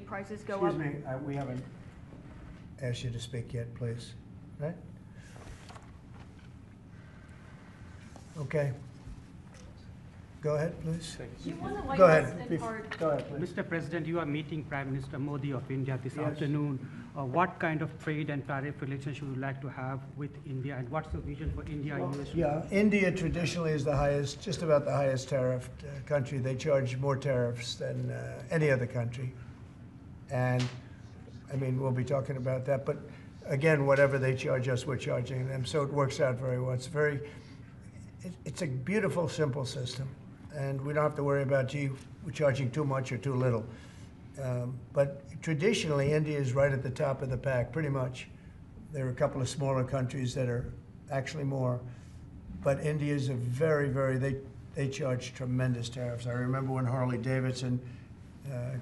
prices go up? Excuse me, we haven't asked you to speak yet, please. Right? Okay. Go ahead, please. Go ahead. Go ahead, please. Mr. President, you are meeting Prime Minister Modi of India this afternoon. What kind of trade and tariff relationship would you like to have with India, and what's the vision for India? Yeah, India traditionally is the highest, just about the highest tariffed country. They charge more tariffs than any other country. And, I mean, we'll be talking about that. But, again, whatever they charge us, we're charging them. So it works out very well. It's a beautiful, simple system. And we don't have to worry about, gee, we're charging too much or too little. But traditionally, India is right at the top of the pack, pretty much. There are a couple of smaller countries that are actually more. But India is a they charge tremendous tariffs. I remember when Harley-Davidson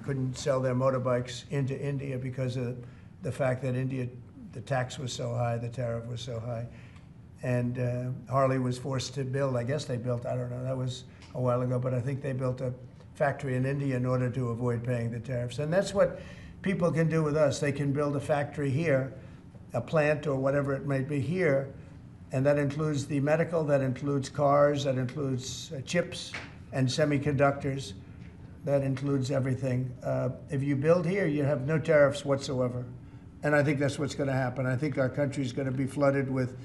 couldn't sell their motorbikes into India because of the fact that India, the tax was so high, the tariff was so high. And Harley was forced to build, I guess they built, I don't know, that was a while ago, but I think they built a factory in India in order to avoid paying the tariffs. And that's what people can do with us. They can build a factory here, a plant or whatever it may be here, and that includes the medical, that includes cars, that includes chips and semiconductors, that includes everything. If you build here, you have no tariffs whatsoever. And I think that's what's going to happen. I think our country is going to be flooded with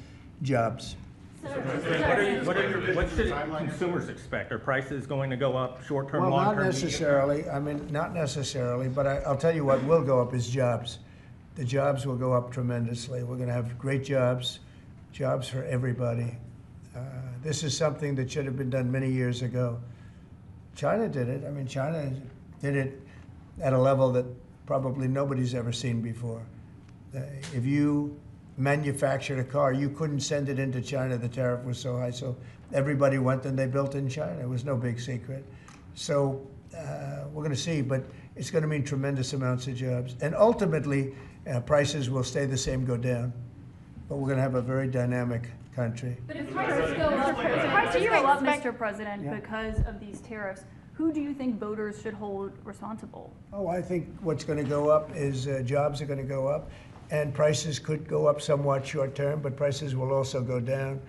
jobs. What should consumers expect? Are prices going to go up short-term, well, long-term? Not necessarily. I mean, not necessarily, but I'll tell you what will go up is jobs. The jobs will go up tremendously. We're going to have great jobs for everybody. This is something that should have been done many years ago. China did it. I mean, China did it at a level that probably nobody's ever seen before. If you manufactured a car, you couldn't send it into China. The tariff was so high, so everybody went and they built in China. It was no big secret. So we're going to see, but it's going to mean tremendous amounts of jobs. And ultimately, prices will stay the same, go down. But we're going to have a very dynamic country. But if prices go up, Mr. President, because of these tariffs, who do you think voters should hold responsible? Oh, I think what's going to go up is jobs are going to go up. And prices could go up somewhat short term, but prices will also go down.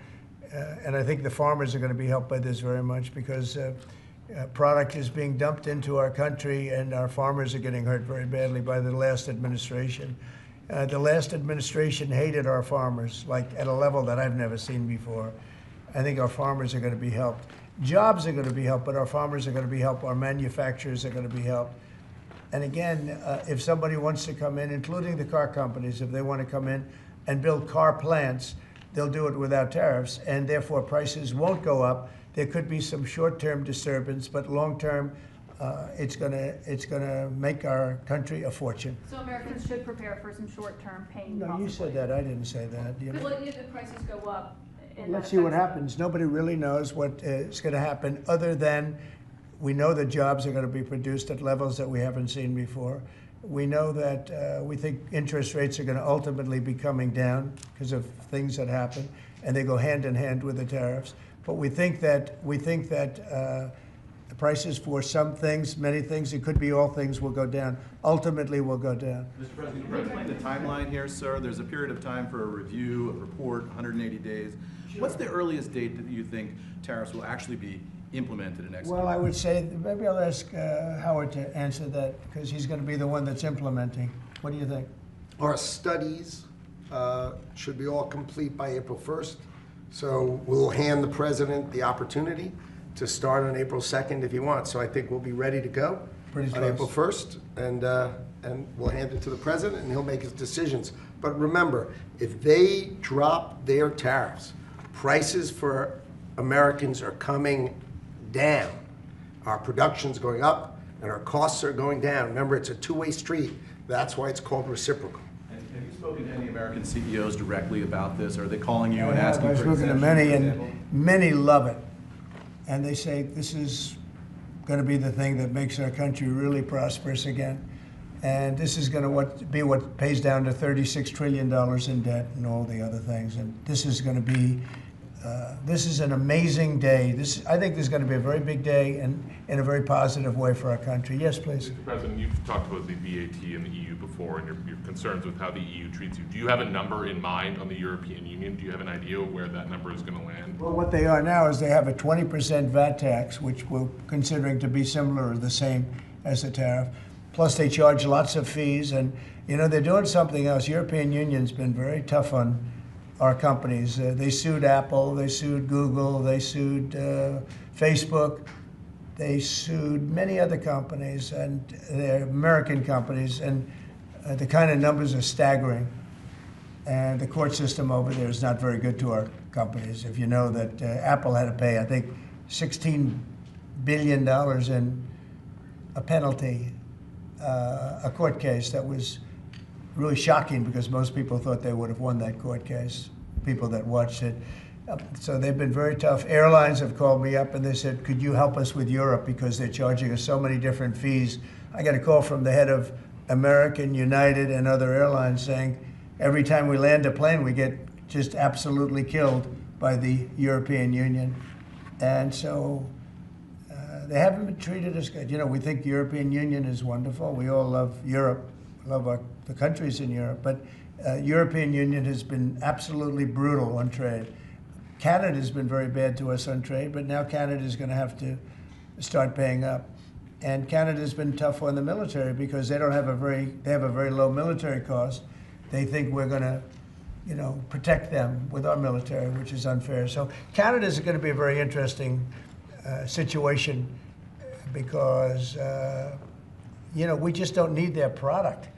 And I think the farmers are going to be helped by this very much because product is being dumped into our country and our farmers are getting hurt very badly by the last administration. The last administration hated our farmers, like at a level that I've never seen before. I think our farmers are going to be helped. Jobs are going to be helped, but our farmers are going to be helped. Our manufacturers are going to be helped. And again, if somebody wants to come in, including the car companies, if they want to come in and build car plants, they'll do it without tariffs, and therefore prices won't go up. There could be some short-term disturbance, but long-term, it's gonna make our country a fortune. So Americans should prepare for some short-term pain. No, you said that. I didn't say that. Because if the prices go up, let's see what happens. Nobody really knows what is going to happen, other than we know that jobs are going to be produced at levels that we haven't seen before. We know that we think interest rates are going to ultimately be coming down because of things that happen, and they go hand in hand with the tariffs. But we think that the prices for some things, many things, it could be all things, will go down. Ultimately, will go down. Mr. President, can you explain the timeline here, sir? There's a period of time for a review, a report, 180 days. Sure. What's the earliest date that you think tariffs will actually be implemented and executed? Well, I would say, maybe I'll ask Howard to answer that, because he's going to be the one that's implementing. What do you think? Our studies should be all complete by April 1st. So we'll hand the president the opportunity to start on April 2nd if he wants. So I think we'll be ready to go on April 1st, and we'll hand it to the president, and he'll make his decisions. But remember, if they drop their tariffs, prices for Americans are coming down. Our production's going up, and our costs are going down. Remember, it's a two-way street. That's why it's called reciprocal. And have you spoken to any American CEOs directly about this? Are they calling you and asking I've for spoken to many, and many love it. And they say this is going to be the thing that makes our country really prosperous again. And this is going to be what pays down to $36 trillion in debt and all the other things. And this is going to be This is an amazing day. I think this is going to be a very big day and in a very positive way for our country. Yes, please. Mr. President, you've talked about the VAT and the EU before and your concerns with how the EU treats you. Do you have a number in mind on the European Union? Do you have an idea of where that number is going to land? Well, what they are now is they have a 20% VAT tax, which we're considering to be similar or the same as the tariff. Plus, they charge lots of fees, and you know they're doing something else. European Union's been very tough on our companies. They sued Apple, they sued Google, they sued Facebook, they sued many other companies, and they're American companies, and the kind of numbers are staggering. And the court system over there is not very good to our companies. If you know that Apple had to pay, I think, $16 billion in a penalty, a court case that was really shocking because most people thought they would have won that court case, people that watched it. So they've been very tough. Airlines have called me up and they said, could you help us with Europe because they're charging us so many different fees. I got a call from the head of American, United, and other airlines saying, every time we land a plane, we get just absolutely killed by the European Union. And so they haven't been treated as good. You know, we think the European Union is wonderful. We all love Europe, love the countries in Europe, but European Union has been absolutely brutal on trade. Canada's been very bad to us on trade, but now Canada's going to have to start paying up. And Canada's been tough on the military because they have a very low military cost. They think we're going to, you know, protect them with our military, which is unfair. So Canada's going to be a very interesting situation because, you know, we just don't need their product.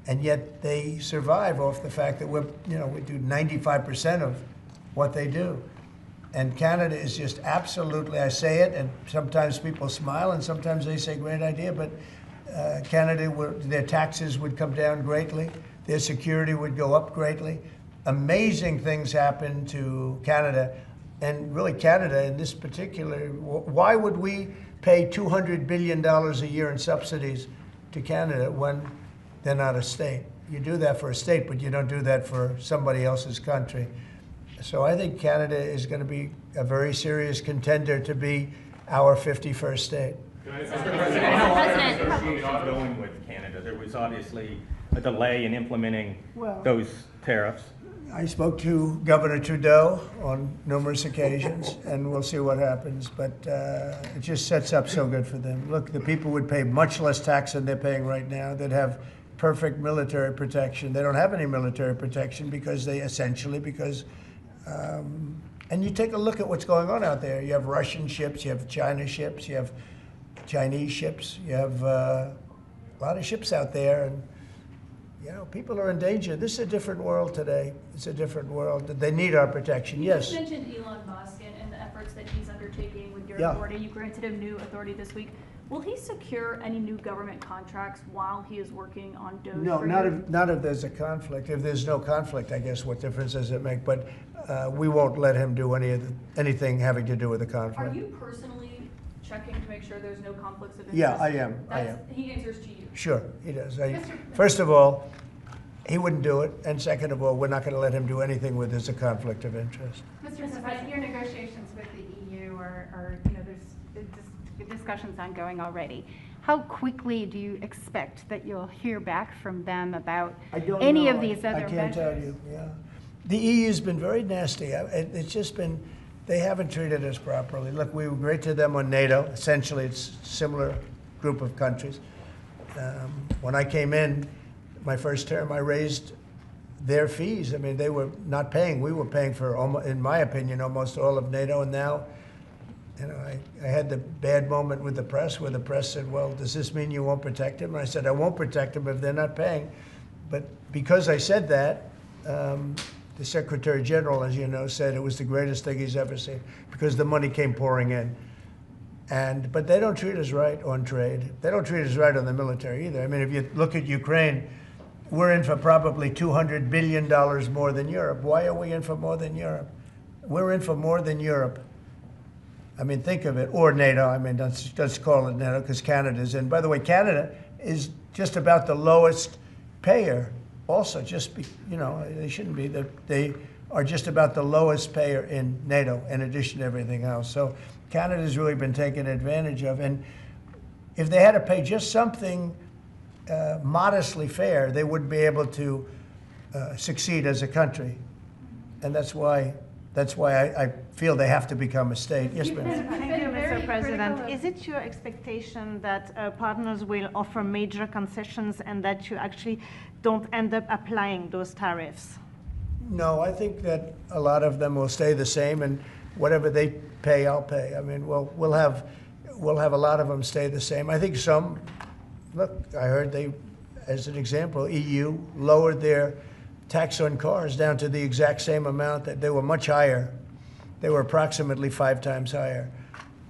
And yet they survive off the fact that we do 95% of what they do. And Canada is just absolutely, I say it, and sometimes people smile and sometimes they say, great idea, but Canada, their taxes would come down greatly. Their security would go up greatly. Amazing things happen to Canada. And really Canada in this particular, why would we pay $200 billion a year in subsidies to Canada when they're not a state? You do that for a state, but you don't do that for somebody else's country. So I think Canada is going to be a very serious contender to be our 51st state. Mr. President, how are negotiations going with Canada? There was obviously a delay in implementing those tariffs. I spoke to Governor Trudeau on numerous occasions, and we'll see what happens. But it just sets up so good for them. Look, the people would pay much less tax than they're paying right now. They'd have perfect military protection. They don't have any military protection because and you take a look at what's going on out there. You have Russian ships, you have China ships, you have Chinese ships, you have a lot of ships out there, and you know, people are in danger. This is a different world today. It's a different world. They need our protection. Yes. You just mentioned Elon Musk and the efforts that he's undertaking with your Yeah. authority. You granted him new authority this week. Will he secure any new government contracts while he is working on DOGE? No, not if there's a conflict. If there's no conflict, I guess what difference does it make? But we won't let him do anything having to do with the conflict. Are you personally checking to make sure there's no conflicts of interest? Yeah, I am. He answers to you. Sure, he does. First of all, he wouldn't do it, and second of all, we're not going to let him do anything where there's a conflict of interest. Mr. President, your negotiations with the EU are there's discussions ongoing already. How quickly do you expect that you'll hear back from them about any of these other measures? I can't tell you, yeah. The EU's been very nasty. It's just been, they haven't treated us properly. Look, we were great to them on NATO. Essentially, it's a similar group of countries. When I came in, my first term, I raised their fees. I mean, they were not paying. We were paying for, in my opinion, almost all of NATO. And now, you know, I had the bad moment with the press where the press said, well, does this mean you won't protect them? And I said, I won't protect them if they're not paying. But because I said that, the Secretary General, as you know, said it was the greatest thing he's ever seen because the money came pouring in. But they don't treat us right on trade. They don't treat us right on the military either. I mean, if you look at Ukraine, we're in for probably $200 billion more than Europe. Why are we in for more than Europe? We're in for more than Europe. I mean, think of it, or NATO. I mean, let's call it NATO because Canada's in. By the way, Canada is just about the lowest payer also, you know, they shouldn't be. are just about the lowest payer in NATO, in addition to everything else. So Canada's really been taken advantage of. And if they had to pay just something modestly fair, they wouldn't be able to succeed as a country. And that's why I feel they have to become a state. Yes, ma'am. Thank you, very Mr. President. critical of- Is it your expectation that partners will offer major concessions and that you actually don't end up applying those tariffs? No, I think that a lot of them will stay the same, and whatever they pay, I'll pay. I mean, we'll have a lot of them stay the same. I think some, look, I heard they, as an example, EU lowered their tax on cars down to the exact same amount. That they were much higher. They were approximately 5 times higher,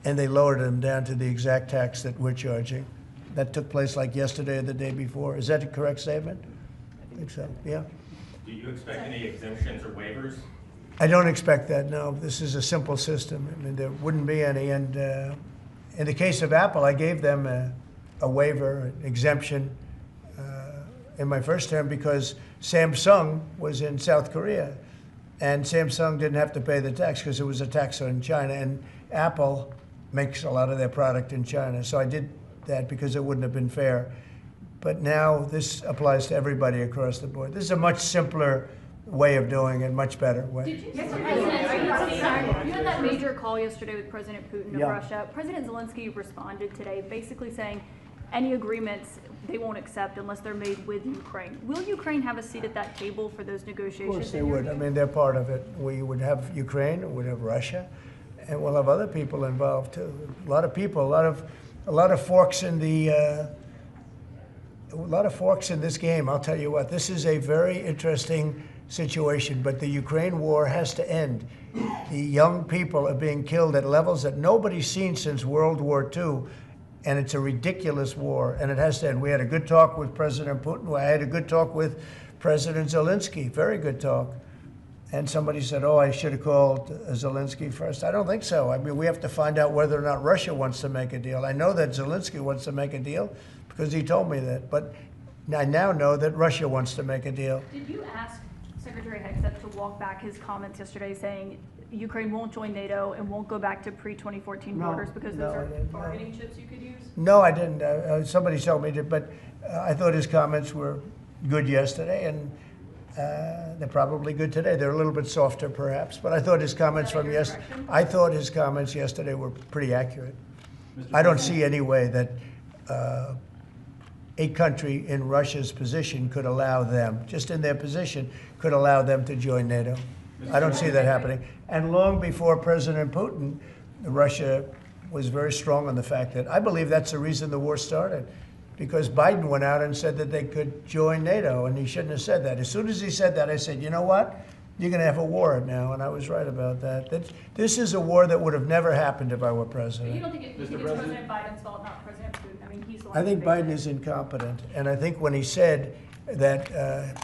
and they lowered them down to the exact tax that we're charging. That took place like yesterday or the day before. Is that a correct statement? I think so, yeah. Do you expect any exemptions or waivers? I don't expect that, no. This is a simple system. I mean, there wouldn't be any. And in the case of Apple, I gave them a waiver, an exemption in my first term because Samsung was in South Korea. And Samsung didn't have to pay the tax because it was a tax on China. And Apple makes a lot of their product in China. So I did that because it wouldn't have been fair. But now this applies to everybody across the board. This is a much simpler way of doing it, much better way. You had that major call yesterday with President Putin of Yeah. Russia. President Zelensky responded today basically saying any agreements they won't accept unless they're made with Ukraine. Will Ukraine have a seat at that table for those Of negotiations? course they would. I mean, they're part of it. We would have Ukraine, we'd have Russia, and we'll have other people involved too. A lot of people, a lot of forks in the. A lot of forks in this game. I'll tell you what, this is a very interesting situation, but the Ukraine war has to end. The young people are being killed at levels that nobody's seen since World War II, and it's a ridiculous war, and it has to end. We had a good talk with President Putin. I had a good talk with President Zelensky, very good talk. And somebody said, oh, I should have called Zelensky first. I don't think so. I mean, we have to find out whether or not Russia wants to make a deal. I know that Zelensky wants to make a deal, because he told me that. But I now know that Russia wants to make a deal. Did you ask Secretary Hegseth to walk back his comments yesterday saying Ukraine won't join NATO and won't go back to pre-2014 No, borders because no, those I are didn't, no. bargaining chips you could use? No, I didn't. Somebody told me to, but I thought his comments were good yesterday, and they're probably good today. They're a little bit softer, perhaps, but I thought his comments from yesterday. I thought his comments yesterday were pretty accurate. I don't see any way that a country in Russia's position could allow them, just in their position, could allow them to join NATO. I don't see that happening. And long before President Putin, Russia was very strong on the fact that I believe that's the reason the war started. Because Biden went out and said that they could join NATO, and he shouldn't have said that. As soon as he said that, I said, you know what? You're going to have a war now, and I was right about that. This is a war that would have never happened if I were But president. you don't think it's President Biden's fault, not President Putin? I mean, he's the one. I think who made Biden it. is incompetent, and I think when he said that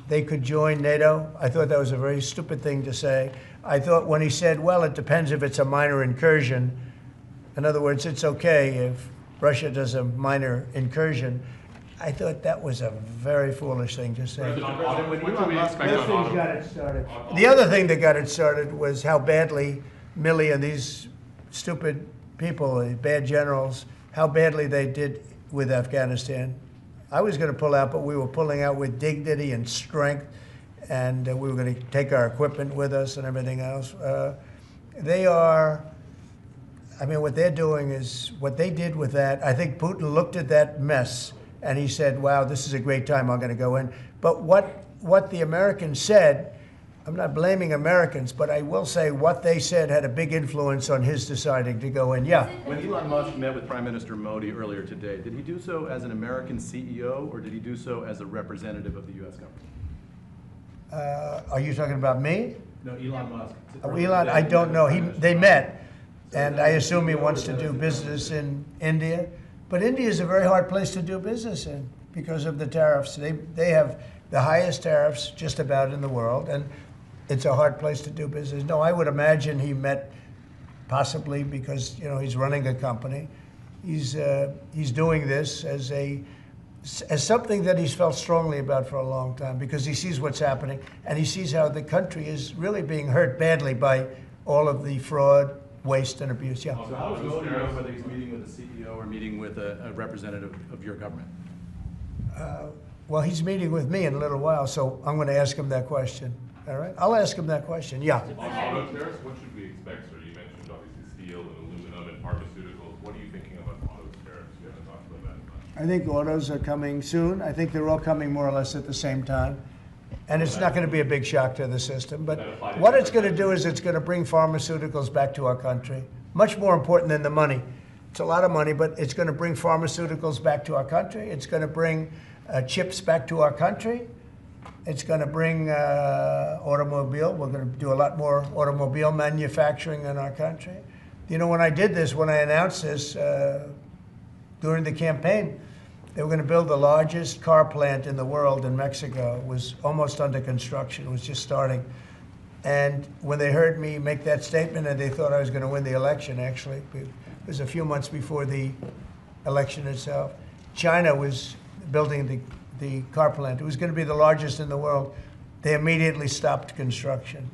they could join NATO, I thought that was a very stupid thing to say. I thought when he said, well, it depends if it's a minor incursion. In other words, it's okay if Russia does a minor incursion. I thought that was a very foolish thing to say. When can we expect Those on things auto? got it started. The other thing that got it started was how badly Milley and these stupid people, the bad generals, how badly they did with Afghanistan. I was going to pull out, but we were pulling out with dignity and strength, and we were going to take our equipment with us and everything else. They are, I mean, what they're doing is, what they did with that, I think Putin looked at that mess and he said, wow, this is a great time, I'm going to go in. But what the Americans said, I'm not blaming Americans, but I will say what they said had a big influence on his deciding to go in. Yeah. When Elon Musk met with Prime Minister Modi earlier today, did he do so as an American CEO or did he do so as a representative of the U.S. government? Are you talking about me? No, Elon Musk. Elon, I don't know. They met, and I assume he wants to do business in India. But India is a very hard place to do business in because of the tariffs. They have the highest tariffs just about in the world, and it's a hard place to do business. No, I would imagine he met possibly because he's running a company. He's doing this as a as something that he's felt strongly about for a long time, because he sees what's happening and he sees how the country is really being hurt badly by all of the fraud, waste, and abuse. Yeah. So how does Modi know whether he's meeting with the CEO or meeting with a representative of your government? Well, he's meeting with me in a little while, so I'm going to ask him that question. All right? I'll ask him that question. Yeah. On auto tariffs, what should we expect, sir? You mentioned obviously steel and aluminum and pharmaceuticals. What are you thinking about auto tariffs? We haven't talked about that much. I think autos are coming soon. I think they're all coming more or less at the same time. And it's not going to be a big shock to the system. But what it's going to do is it's going to bring pharmaceuticals back to our country. Much more important than the money. It's a lot of money, but it's going to bring pharmaceuticals back to our country. It's going to bring chips back to our country. It's going to bring automobile. We're going to do a lot more automobile manufacturing in our country. You know, when I did this, when I announced this during the campaign, they were going to build the largest car plant in the world in Mexico. It was almost under construction. It was just starting. And when they heard me make that statement, and they thought I was going to win the election, actually, it was a few months before the election itself, China was building the car plant. It was going to be the largest in the world. They immediately stopped construction.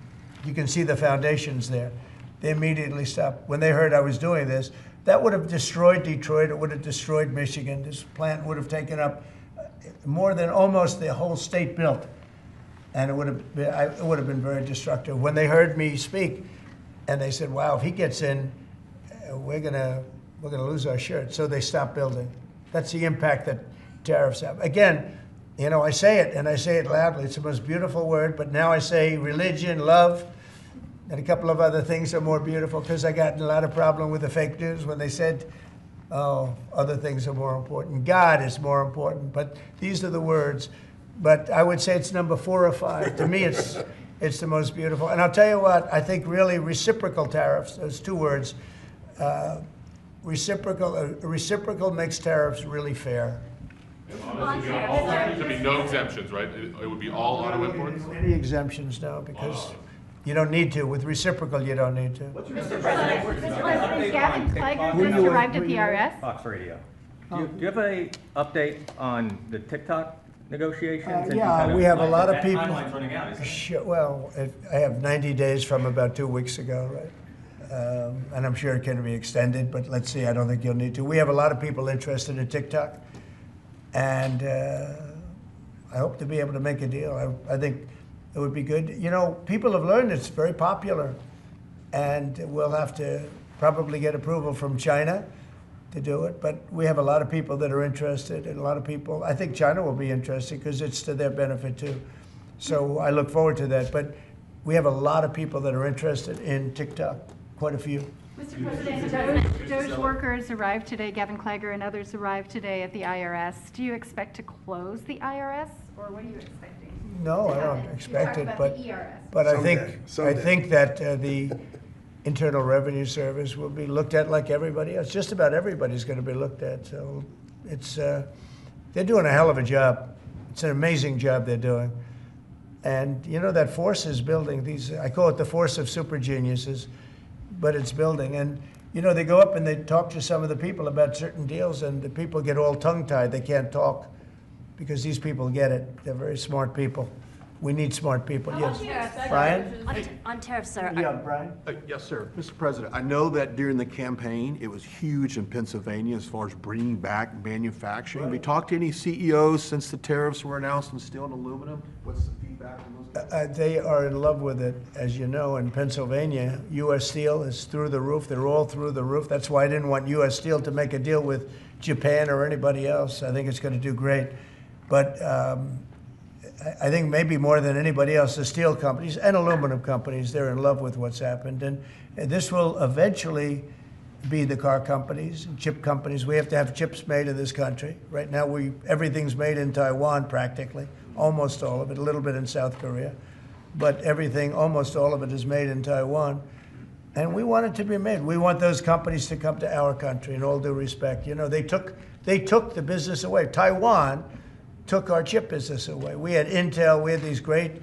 You can see the foundations there. They immediately stopped. When they heard I was doing this, that would have destroyed Detroit. It would have destroyed Michigan. This plant would have taken up more than almost the whole state built. And it would have been very destructive. When they heard me speak, and they said, wow, if he gets in, we're gonna lose our shirt. So they stopped building. That's the impact that tariffs have. Again, you know, I say it, and I say it loudly. It's the most beautiful word, but now I say religion, love, and a couple of other things are more beautiful, because I got in a lot of problem with the fake news when they said, oh, other things are more important. God is more important, but these are the words. But I would say it's number 4 or 5. To me, it's the most beautiful. And I'll tell you what, I think really reciprocal tariffs, those 2 words, reciprocal makes tariffs really fair. There'd be no exemptions, right? It would be all auto imports? Any exemptions now, because you don't need to. With reciprocal, you don't need to. Mr. President, Gavin Clegg just arrived at the IRS. Fox Radio. Do you have a update on the TikTok negotiations? And Yeah, kind of we have a like lot of that people. Timeline's running out, isn't it? Sure, well, I have 90 days from about 2 weeks ago, right? And I'm sure it can be extended, but let's see. I don't think you'll need to. We have a lot of people interested in TikTok, and I hope to be able to make a deal. I think it would be good. You know, people have learned it's very popular, and we'll have to probably get approval from China to do it. But we have a lot of people that are interested, and a lot of people, I think China will be interested because it's to their benefit too. So I look forward to that. But we have a lot of people that are interested in TikTok, quite a few. Mr. President, Doge workers arrived today, Gavin Clegg and others arrived today at the IRS. Do you expect to close the IRS, or what are you expecting? No, I don't expect it, but I think Someday. that the Internal Revenue Service will be looked at like everybody else. Just about everybody's going to be looked at. So it's they're doing a hell of a job. It's an amazing job they're doing. And you know, that force is building. I call it the force of super geniuses, but it's building. And you know, they go up and they talk to some of the people about certain deals, and the people get all tongue-tied. They can't talk because these people get it. They're very smart people. We need smart people. Yes, Brian. On tariffs, sir. Yeah, Brian. Yes, sir. Mr. President, I know that during the campaign, it was huge in Pennsylvania as far as bringing back manufacturing. Have you talked to any CEOs since the tariffs were announced on steel and aluminum? What's the feedback from those guys? They are in love with it. As you know, in Pennsylvania, U.S. Steel is through the roof. They're all through the roof. That's why I didn't want U.S. Steel to make a deal with Japan or anybody else. I think it's going to do great. But I think maybe more than anybody else, the steel companies and aluminum companies, they're in love with what's happened. And this will eventually be the car companies and chip companies. We have to have chips made in this country. Right now, everything's made in Taiwan practically, almost all of it, a little bit in South Korea. But everything, almost all of it is made in Taiwan. And we want it to be made. We want those companies to come to our country, in all due respect. You know, they took the business away. Taiwan took our chip business away. We had Intel, we had these great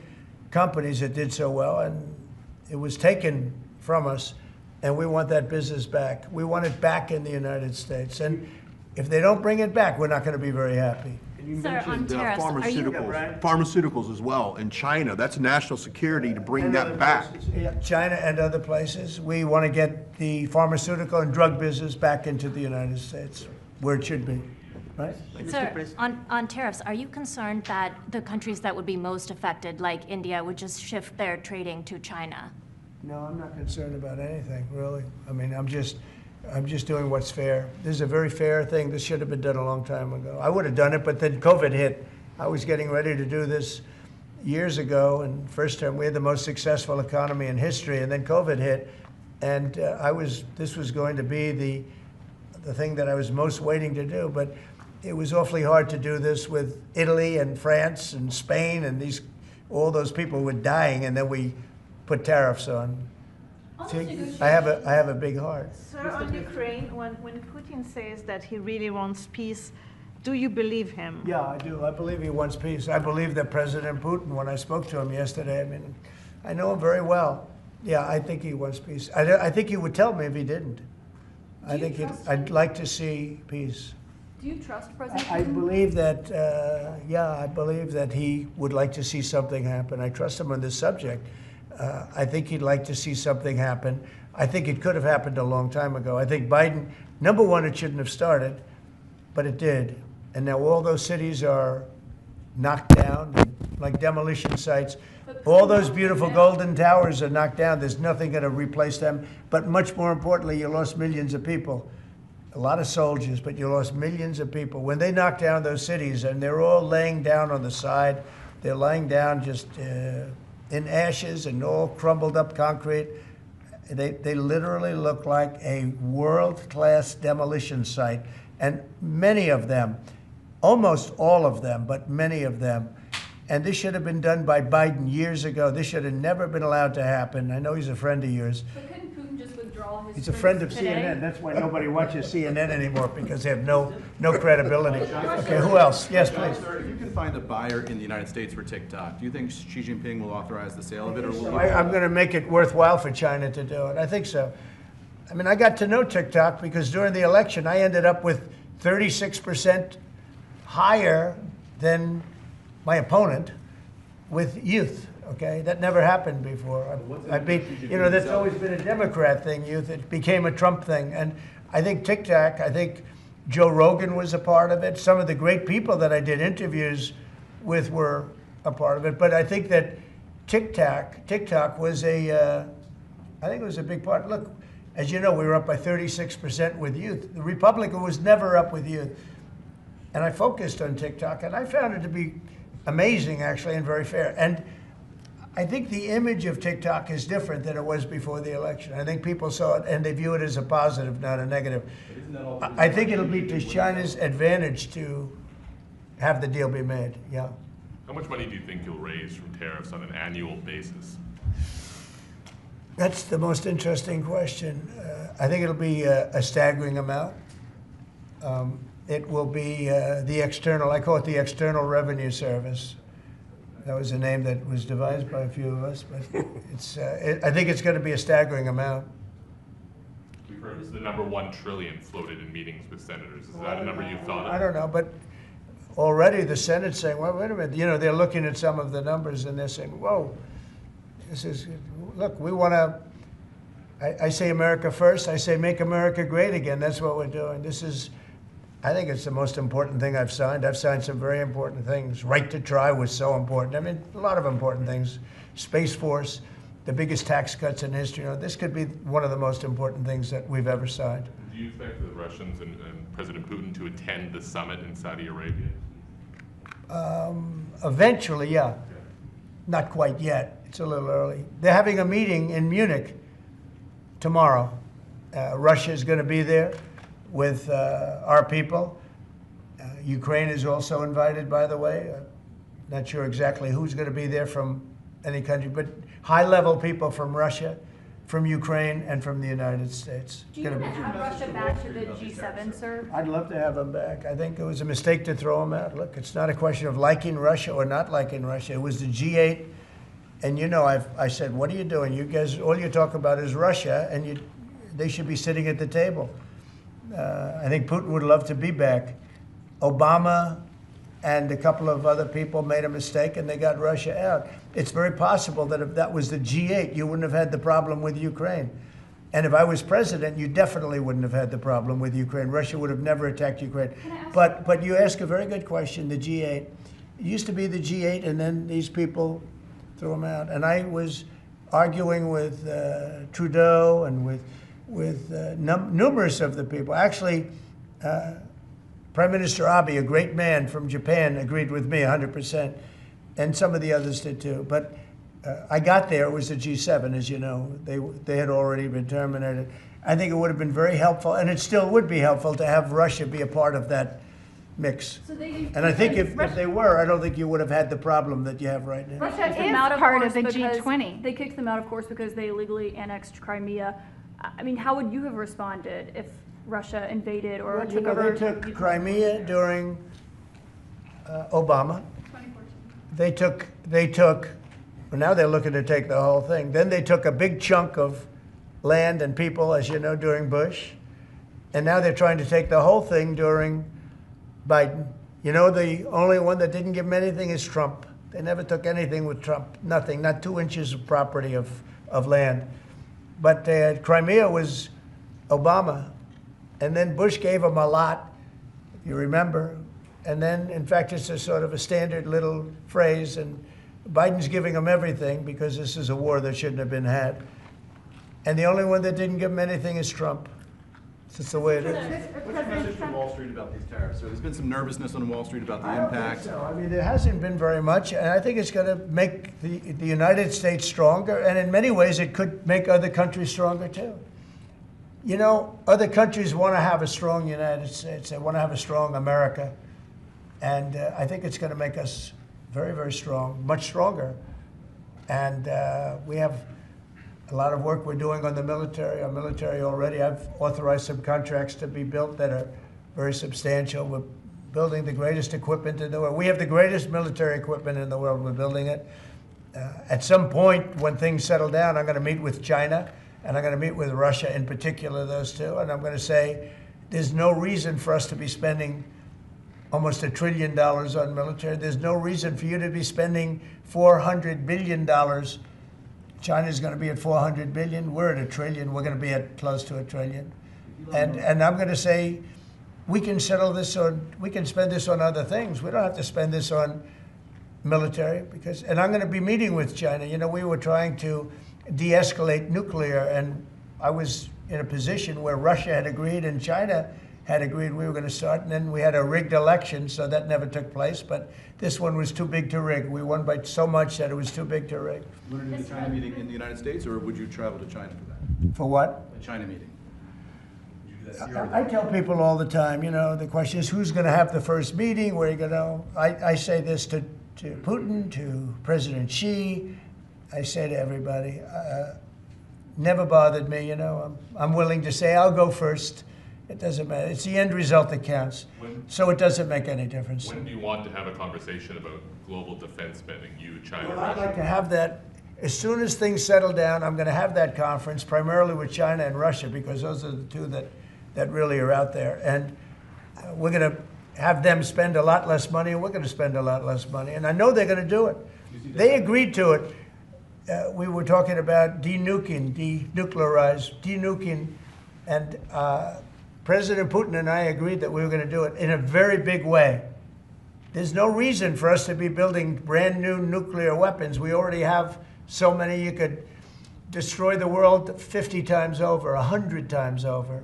companies that did so well, and it was taken from us, and we want that business back. We want it back in the United States. And if they don't bring it back, we're not going to be very happy. You Sir, on mentioned tariffs, are you- pharmaceuticals as well in China. That's national security to bring that back. Yeah, China and other places. We want to get the pharmaceutical and drug business back into the United States, where it should be, right? Sir, on tariffs, are you concerned that the countries that would be most affected, like India, would just shift their trading to China? No, I'm not concerned about anything, really. I mean, I'm just doing what's fair. This is a very fair thing. This should have been done a long time ago. I would have done it, but then COVID hit. I was getting ready to do this years ago, and first term we had the most successful economy in history, and then COVID hit, and this was going to be the thing that I was most waiting to do, but it was awfully hard to do this with Italy and France and Spain, and all those people were dying, and then we put tariffs on. See, I have a big heart. Sir, on Ukraine, when Putin says that he really wants peace, do you believe him? Yeah, I do. I believe he wants peace. I believe that President Putin, when I spoke to him yesterday, I mean, I know him very well. Yeah, I think he wants peace. I think he would tell me if he didn't. I'd like to see peace. Do you trust President I Putin? believe that, I believe that he would like to see something happen. I trust him on this subject. I think he'd like to see something happen. I think it could have happened a long time ago. I think Biden, number one, it shouldn't have started, but it did. And now all those cities are knocked down, like demolition sites. All those beautiful golden towers are knocked down. There's nothing going to replace them. But much more importantly, you lost millions of people. A lot of soldiers, but you lost millions of people. When they knocked down those cities, and they're all laying down on the side, they're lying down just in ashes and all crumbled up concrete. They literally look like a world-class demolition site. And many of them, almost all of them, but many of them, and this should have been done by Biden years ago. This should have never been allowed to happen. I know he's a friend of yours. But couldn't Putin just withdraw his He's a friend of today? CNN. That's why nobody watches CNN anymore, because they have no credibility. Okay, who else? Yes, please. Sir, if you can find a buyer in the United States for TikTok, do you think Xi Jinping will authorize the sale of it, or will he? I'm going to make it worthwhile for China to do it. I think so. I mean, I got to know TikTok because during the election, I ended up with 36% higher than my opponent with youth. Okay, that never happened before. That's always been a Democrat thing, youth. It became a Trump thing. And I think TikTok, I think Joe Rogan was a part of it. Some of the great people that I did interviews with were a part of it. But I think that TikTok was I think it was a big part. Look, as you know, we were up by 36% with youth. The Republican was never up with youth. And I focused on TikTok, and I found it to be amazing, actually, and very fair. And I think the image of TikTok is different than it was before the election. I think people saw it, and they view it as a positive, not a negative. I think it'll be to China's advantage to have the deal be made, yeah. How much money do you think you'll raise from tariffs on an annual basis? That's the most interesting question. I think it'll be a staggering amount. It will be the external, I call it the External Revenue Service. That was a name that was devised by a few of us, but I think it's going to be a staggering amount. We've heard it's the number 1 trillion floated in meetings with senators. Is that a number you've thought of? I don't know, but already the Senate's saying, well, wait a minute, they're looking at some of the numbers and they're saying, whoa, look, we want to, I say America first, I say make America great again. That's what we're doing. I think it's the most important thing I've signed. I've signed some very important things. Right to try was so important. I mean, a lot of important things. Space Force, the biggest tax cuts in history. This could be one of the most important things that we've ever signed. Do you expect the Russians and President Putin to attend the summit in Saudi Arabia? Eventually, yeah. Not quite yet. It's a little early. They're having a meeting in Munich tomorrow. Russia is going to be there with our people. Ukraine is also invited, by the way. Not sure exactly who's going to be there from any country, but high-level people from Russia, from Ukraine, and from the United States. Do you want to have Russia back to the G7, sir? I'd love to have them back. I think it was a mistake to throw them out. Look, it's not a question of liking Russia or not liking Russia. It was the G8, and I said, what are you doing? You guys, all you talk about is Russia, and they should be sitting at the table. I think Putin would love to be back. Obama and a couple of other people made a mistake and they got Russia out. It's very possible that if that was the G8, you wouldn't have had the problem with Ukraine. And if I was president, you definitely wouldn't have had the problem with Ukraine. Russia would have never attacked Ukraine. But you ask a very good question, the G8. It used to be the G8, and then these people threw them out. And I was arguing with Trudeau and with numerous of the people. Actually, Prime Minister Abe, a great man from Japan, agreed with me 100%, and some of the others did too. But I got there, it was the G7, as you know. They had already been terminated. I think it would have been very helpful, and it still would be helpful to have Russia be a part of that mix. And I think if they were, I don't think you would have had the problem that you have right now. Russia is part of the G20. They kicked them out, of course, because they illegally annexed Crimea. I mean, how would you have responded if Russia invaded or took over? They took Crimea during Obama. 2014. They took, well, now they're looking to take the whole thing. Then they took a big chunk of land and people, as you know, during Bush. And now they're trying to take the whole thing during Biden. You know, the only one that didn't give them anything is Trump. They never took anything with Trump, nothing, not 2 inches of property of land. But Crimea was Obama. And then Bush gave them a lot, if you remember. And then, in fact, it's a sort of a standard little phrase, and Biden's giving them everything because this is a war that shouldn't have been had. And the only one that didn't give them anything is Trump. It's just the way it is. What's your message to Wall Street about these tariffs? So there's been some nervousness on Wall Street about the impact. So. I mean, there hasn't been very much, and I think it's going to make the United States stronger, and in many ways it could make other countries stronger too. You know, other countries want to have a strong United States. They want to have a strong America. And I think it's going to make us very, very strong, much stronger. And we have a lot of work we're doing on the military. Our military already, I've authorized some contracts to be built that are very substantial. We're building the greatest equipment in the world. We have the greatest military equipment in the world. We're building it. At some point, when things settle down, I'm going to meet with China, and I'm going to meet with Russia in particular, those two. And I'm going to say, there's no reason for us to be spending almost $1 trillion on military. There's no reason for you to be spending $400 billion. China's going to be at 400 billion. We're at $1 trillion. We're going to be at close to $1 trillion. And I'm going to say, we can settle this on, we can spend this on other things. We don't have to spend this on military because, and I'm going to be meeting with China. You know, we were trying to de-escalate nuclear, and I was in a position where Russia had agreed and China had agreed we were going to start, and then we had a rigged election, so that never took place. But this one was too big to rig. We won by so much that it was too big to rig. You want to do the China meeting in the United States, or would you travel to China for that? For what? A China meeting. Would you do that? I tell people all the time, you know, the question is who's going to have the first meeting, where are you going to, I say this to Putin, to President Xi, I say to everybody, never bothered me, you know, I'm willing to say I'll go first. It doesn't matter. It's the end result that counts. So it doesn't make any difference. When do you want to have a conversation about global defense spending, you, China, Well, I'd Russia? like to have that, as soon as things settle down, I'm going to have that conference, primarily with China and Russia, because those are the two that really are out there. And we're going to have them spend a lot less money, and we're going to spend a lot less money. And I know they're going to do it. They agreed to it. We were talking about denuclearizing, and President Putin and I agreed that we were going to do it in a very big way. There's no reason for us to be building brand new nuclear weapons. We already have so many you could destroy the world 50 times over, 100 times over.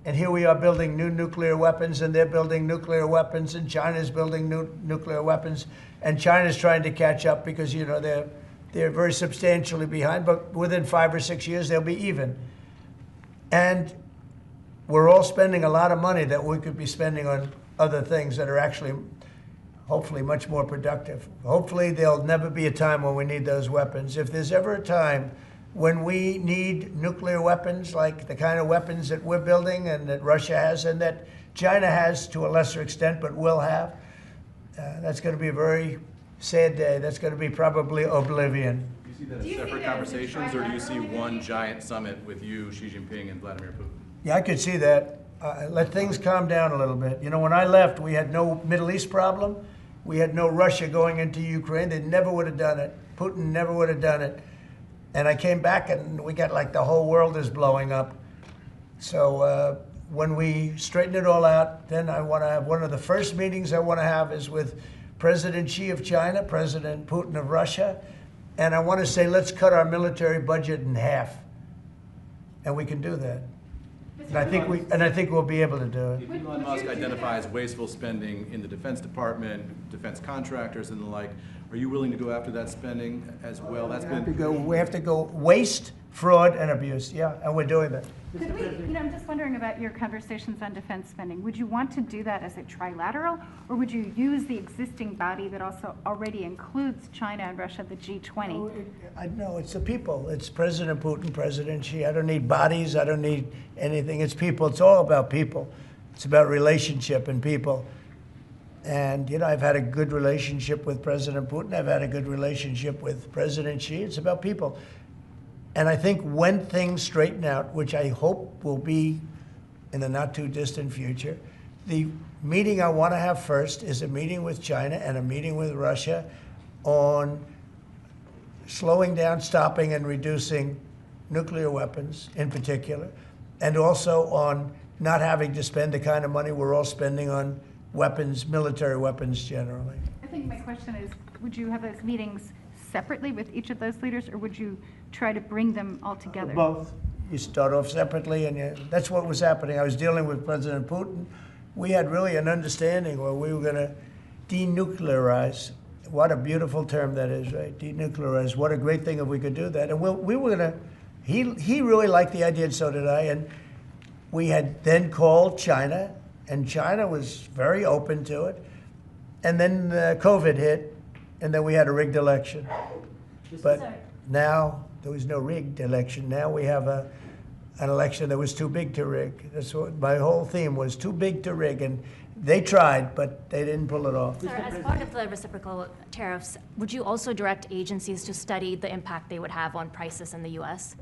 And here we are building new nuclear weapons, and they're building nuclear weapons, and China's building new nuclear weapons, and China's trying to catch up because, you know, they're very substantially behind, but within 5 or 6 years, they'll be even. And we're all spending a lot of money that we could be spending on other things that are actually, hopefully, much more productive. Hopefully, there'll never be a time when we need those weapons. If there's ever a time when we need nuclear weapons, like the kind of weapons that we're building and that Russia has and that China has to a lesser extent, but will have, that's going to be a very sad day. That's going to be probably oblivion. Do you see that as separate conversations, or do you see one giant summit with you, Xi Jinping, and Vladimir Putin? Yeah, I could see that. let things calm down a little bit. You know, when I left, we had no Middle East problem. We had no Russia going into Ukraine. They never would have done it. Putin never would have done it. And I came back and we got like the whole world is blowing up. So when we straighten it all out, then I want to have one of the first meetings I want to have is with President Xi of China, President Putin of Russia. And I want to say, let's cut our military budget in half. And we can do that. And I think we'll be able to do it. If Elon Musk identifies wasteful spending in the Defense Department, defense contractors and the like, are you willing to go after that spending as well? We have to go waste, fraud, and abuse. Yeah, and we're doing that. Could we, I'm just wondering about your conversations on defense spending. Would you want to do that as a trilateral, or would you use the existing body that also already includes China and Russia, the G20? No, it's the people. It's President Putin, President Xi. I don't need bodies. I don't need anything. It's people. It's all about people. It's about relationship and people. And, you know, I've had a good relationship with President Putin. I've had a good relationship with President Xi. It's about people. And I think when things straighten out, which I hope will be in the not too distant future, the meeting I want to have first is a meeting with China and a meeting with Russia on slowing down, stopping, and reducing nuclear weapons in particular, and also on not having to spend the kind of money we're all spending on weapons, military weapons generally. I think my question is, would you have those meetings separately with each of those leaders, or would you try to bring them all together? Both. You start off separately, and that's what was happening. I was dealing with President Putin. We had really an understanding where we were going to denuclearize. What a beautiful term that is, right? Denuclearize. What a great thing if we could do that. And we were going to, he really liked the idea, and so did I. And we had then called China, and China was very open to it. And then COVID hit, and then we had a rigged election. But now there was no rigged election. Now we have an election that was too big to rig. That's what my whole theme was, too big to rig. And they tried, but they didn't pull it off. Sir, as part of the reciprocal tariffs, would you also direct agencies to study the impact they would have on prices in the U.S.?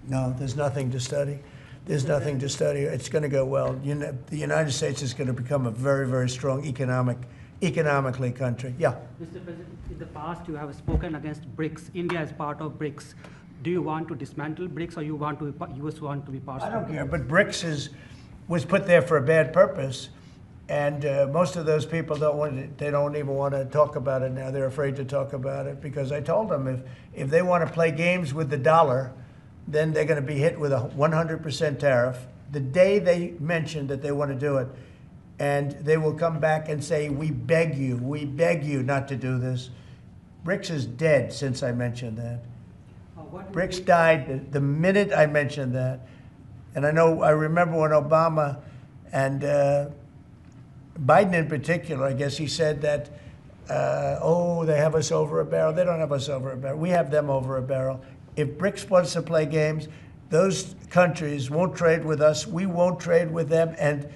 No, there's nothing to study. There's nothing to study. It's going to go well. The United States is going to become a very, very strong economically country. Yeah. Mr. President, in the past you have spoken against BRICS. India is part of BRICS. Do you want to dismantle BRICS, or you want to US want to be part of it? I don't care, but BRICS was put there for a bad purpose, and most of those people they don't even want to talk about it now. They're afraid to talk about it because I told them if they want to play games with the dollar, then they're going to be hit with a 100% tariff the day they mention that they want to do it. And they will come back and say, we beg you not to do this. BRICS is dead since I mentioned that. BRICS died the minute I mentioned that. And I remember when Obama and Biden in particular, I guess he said that, they have us over a barrel. They don't have us over a barrel. We have them over a barrel. If BRICS wants to play games, those countries won't trade with us. We won't trade with them. And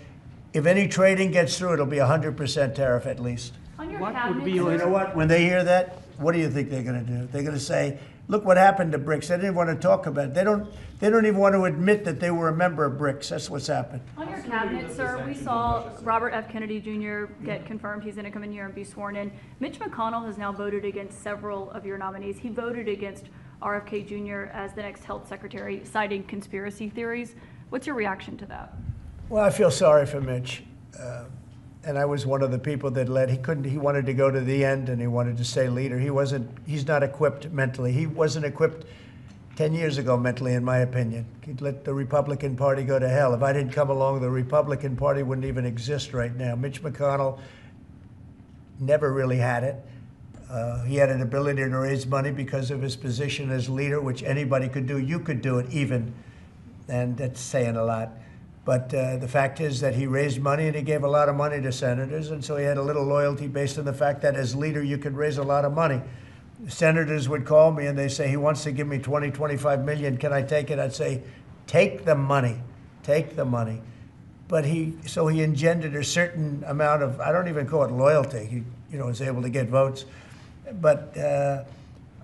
if any trading gets through, it'll be 100% tariff at least. On your What cabinet, would be You know what? When they hear that, what do you think they're going to do? They're going to say, look what happened to BRICS. They didn't want to talk about it. They don't even want to admit that they were a member of BRICS. That's what's happened. On your cabinet, sir, we saw Robert F. Kennedy Jr. get confirmed. He's going to come in here and be sworn in. Mitch McConnell has now voted against several of your nominees. He voted against RFK Jr. as the next health secretary, citing conspiracy theories. What's your reaction to that? Well, I feel sorry for Mitch. And I was one of the people that led. He wanted to go to the end and he wanted to stay leader. He's not equipped mentally. He wasn't equipped 10 years ago mentally, in my opinion. He'd let the Republican Party go to hell. If I didn't come along, the Republican Party wouldn't even exist right now. Mitch McConnell never really had it. He had an ability to raise money because of his position as leader, which anybody could do. You could do it even, and that's saying a lot. But the fact is that he raised money and he gave a lot of money to senators, and so he had a little loyalty based on the fact that as leader you could raise a lot of money. Senators would call me and they say, he wants to give me 20, 25 million, can I take it? I'd say, take the money, take the money. But so he engendered a certain amount of, I don't even call it loyalty. He was able to get votes. But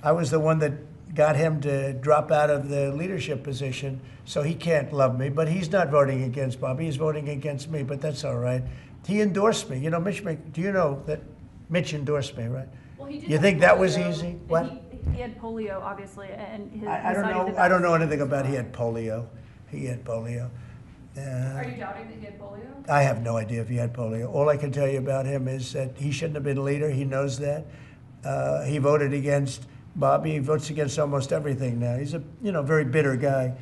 I was the one that got him to drop out of the leadership position, so he can't love me. But he's not voting against Bobby. He's voting against me, but that's all right. He endorsed me. You know, do you know that Mitch endorsed me, right? Well, he did You have think that polio, was easy? and What? He had polio, obviously, and his. I don't decided know. that I don't know was- anything about he had polio. He had polio. Are you doubting that he had polio? I have no idea if he had polio. All I can tell you about him is that he shouldn't have been a leader. He knows that. He voted against Bobby. He votes against almost everything now. He's a very bitter guy,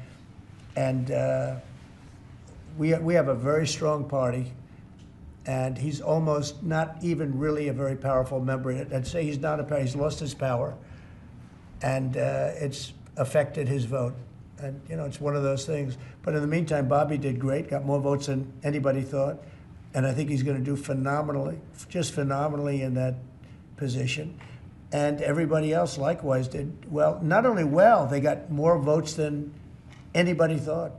and we have a very strong party, and he's almost not even really a very powerful member. I'd say he's not a. He's lost his power, and it's affected his vote. And it's one of those things. But in the meantime, Bobby did great. Got more votes than anybody thought, and I think he's going to do phenomenally, just phenomenally in that position. And everybody else likewise did well. Not only well, they got more votes than anybody thought.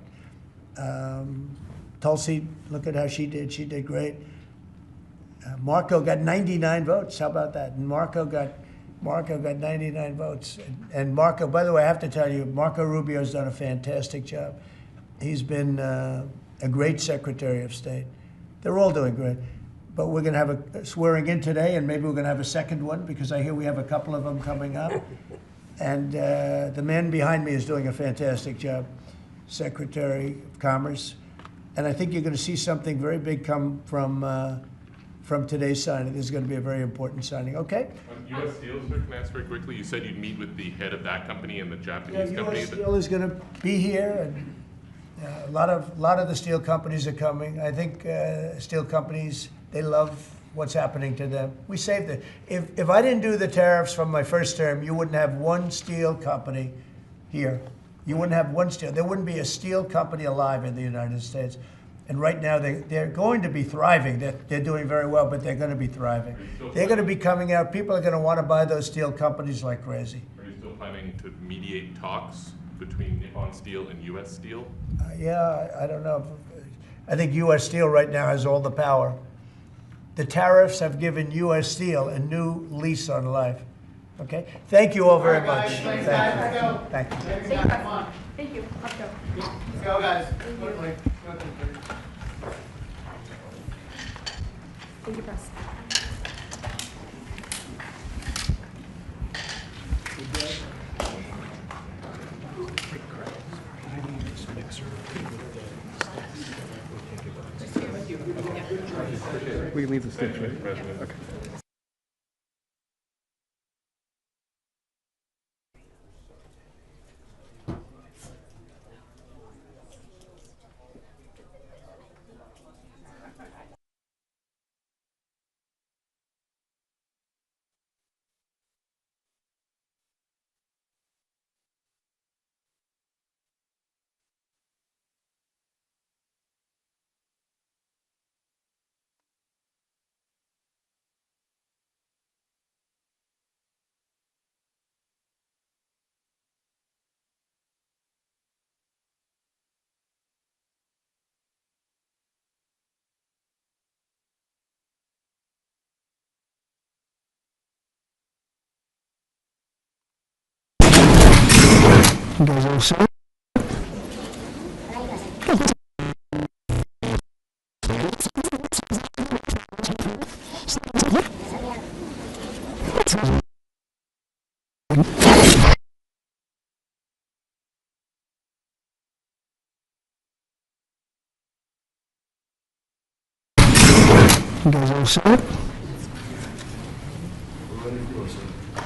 Tulsi, look at how she did. She did great. Marco got 99 votes. How about that? And Marco got 99 votes. And Marco, by the way, I have to tell you, Marco Rubio's done a fantastic job. He's been a great Secretary of State. They're all doing great. But we're going to have a swearing in today, and maybe we're going to have a second one, because I hear we have a couple of them coming up. And the man behind me is doing a fantastic job, Secretary of Commerce. And I think you're going to see something very big come from today's signing. This is going to be a very important signing. Okay? On U.S. Steel, sir, can I ask very quickly? You said you'd meet with the head of that company and the Japanese company. U.S. Steel is going to be here, and a lot of the steel companies are coming. I think steel companies, they love what's happening to them. We saved it. If I didn't do the tariffs from my first term, you wouldn't have one steel company here. You wouldn't have one steel. There wouldn't be a steel company alive in the United States. And right now, they're going to be thriving. They're doing very well, but they're going to be thriving. They're going to be coming out. People are going to want to buy those steel companies like crazy. Are you still planning to mediate talks between Nippon Steel and U.S. Steel? Yeah, I don't know. I think U.S. Steel right now has all the power. The tariffs have given U.S. Steel a new lease on life. Okay? Thank you all very much. Thank you. Thank you. Thank you. Let's go. Let's go, guys. Thank you, Press. We can leave the stage, right? Okay. You guys all set? You guys all set?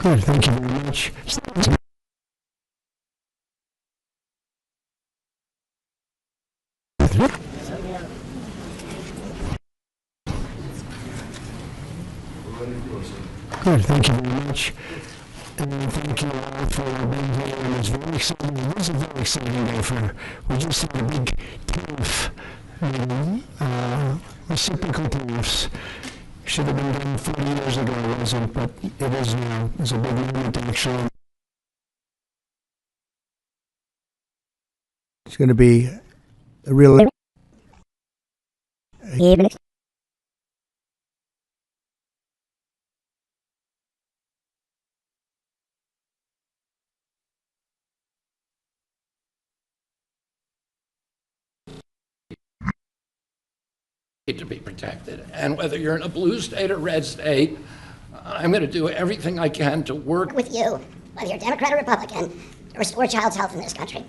Good, thank you very much. Good, thank you very much. And thank you all for being here. And it's very exciting. It was a very exciting day we just had a big tariff meeting, reciprocal tariffs. Should have been done 40 years ago, it wasn't, but it is now. It's a big moment actually. It's going to be a real. to be protected. And whether you're in a blue state or red state, I'm going to do everything I can to work with you, whether you're Democrat or Republican, to restore child's health in this country.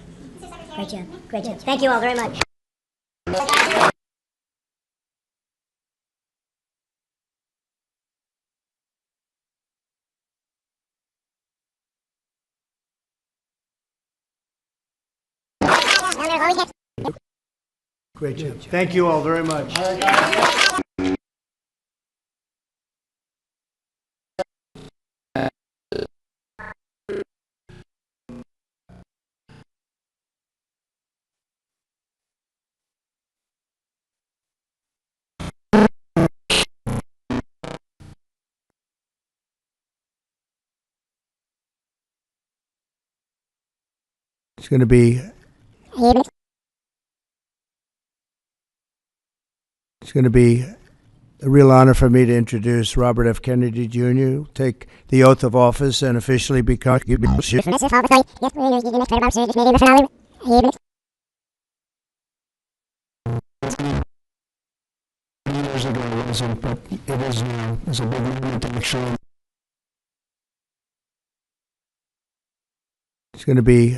Great job. Great job. Thank you all very much. Great job. Thank you all very much. It's going to be a real honor for me to introduce Robert F. Kennedy Jr., take the oath of office and officially become. Years ago it wasn't, but it is now. It's a big moment actually. It's going to be.